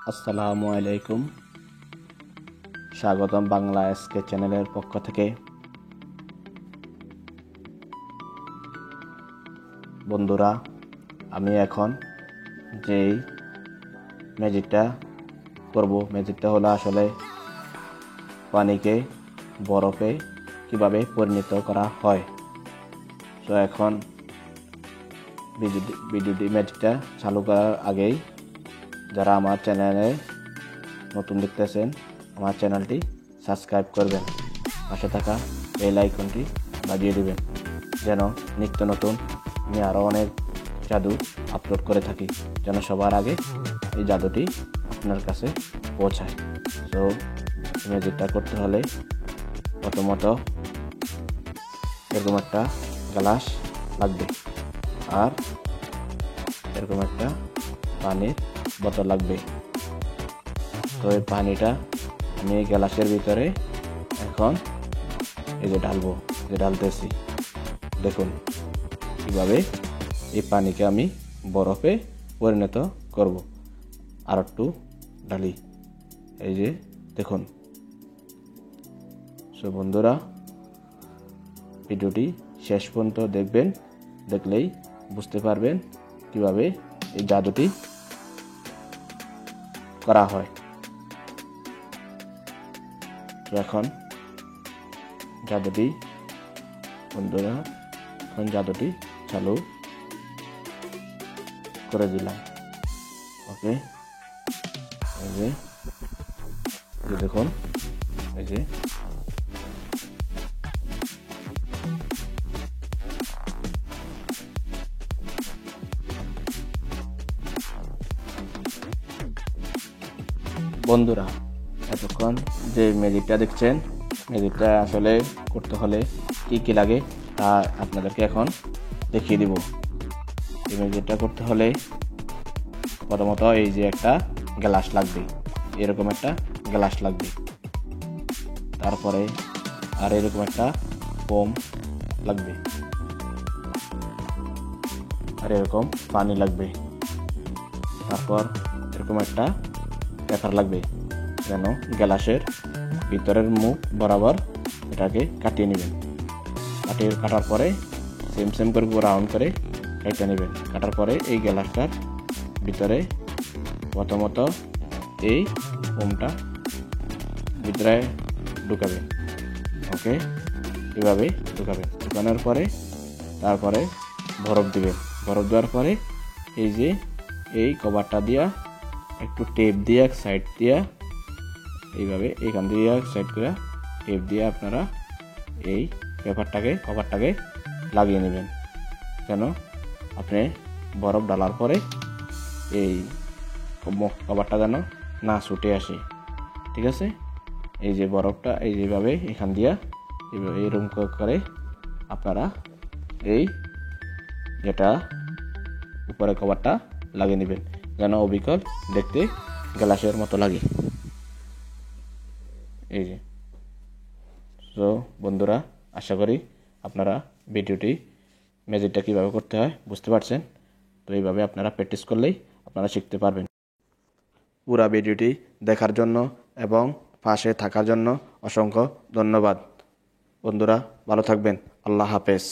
আসসালামু আলাইকুম। স্বাগতম বাংলা এসকে চ্যানেলের পক্ষ থেকে। বন্ধুরা, আমি এখন যেই ম্যাজিকটা করব, ম্যাজিকটা হলো আসলে পানিকে বরফে কিভাবে পরিণত করা হয়। তো এখন ভিডিওটি ম্যাজিকটা চালু করার আগেই যারা আমার চ্যানেলে নতুন দেখতেছেন, আমার চ্যানেলটি সাবস্ক্রাইব করবেন, পাশে থাকা বেল আইকনটি বাজিয়ে দিবেন, যেন নিত্য নতুন আমি আরও অনেক জাদু আপলোড করে থাকি, যেন সবার আগে এই জাদুটি আপনার কাছে পৌঁছায়। তো ম্যাজিকটা করতে হলে প্রথমত এরকম একটা গ্লাস লাগবে, আর এরকম একটা পানির বোতল লাগবে। তো এই পানিটা আমি এই গ্লাসের ভিতরে এখন এই যে ঢালতেছি। দেখুন কিভাবে এই পানিকে আমি বরফে পরিণত করব। আর একটু ঢালি, এই যে দেখুন। সো বন্ধুরা, ভিডিওটি শেষ পর্যন্ত দেখবেন, দেখলেই বুঝতে পারবেন কিভাবে এই জাদুটি করা হয়। তো এখন জাদুটি চালু করে দিলাম। ওকে, এই যে দেখুন, এই যে বন্ধুরা, এতক্ষণ যে ম্যাজিকটা দেখছেন, ম্যাজিকটা আসলে করতে হলে কি লাগে তা আপনাদেরকে এখন দেখিয়ে দিব। এই ম্যাজিকটা করতে হলে প্রথমত এই যে একটা গ্লাস লাগবে, এরকম একটা গ্লাস লাগবে। তারপরে আর এরকম একটা ফোম লাগবে, আর এরকম পানি লাগবে। তারপর এরকম একটা পেপার লাগবে, যেন গ্লাসের ভিতরের মুখ বরাবর এটাকে কাটিয়ে নেবেন। কাটার পরে সেম করে রাউন্ড করে কেটে নেবেন। কাটার পরে এই গ্লাসটার ভিতরে প্রথমত এই ফোমটা ভিতরে ঢুকাবেন। ওকে, এভাবে ঢুকানোর পরে তারপরে বরফ দিবেন। বরফ দেওয়ার পরে এই যে এই কভারটা দিয়া একটু টেপ দিয়ে এক সাইড দিয়া এইভাবে এখান দিয়ে এক সাইড করে টেপ দিয়ে আপনারা এই কভারটাকে লাগিয়ে নেবেন, যেন আপনি বরফ ডালার পরে এই কভারটা যেন না ছুটে আসে। ঠিক আছে, এই যে বরফটা এই যেভাবে এখান দিয়া এইরকম করে আপনারা এই যেটা উপরে কভারটা লাগিয়ে নেবেন, যেন অবিকল দেখতে গ্লাসের মতো লাগে। এই যে। তো বন্ধুরা, আশা করি আপনারা ভিডিওটি ম্যাজিকটা কীভাবে করতে হয় বুঝতে পারছেন। তো এইভাবে আপনারা প্র্যাকটিস করলেই আপনারা শিখতে পারবেন। পুরা ভিডিওটি দেখার জন্য এবং পাশে থাকার জন্য অসংখ্য ধন্যবাদ। বন্ধুরা, ভালো থাকবেন। আল্লাহ হাফেজ।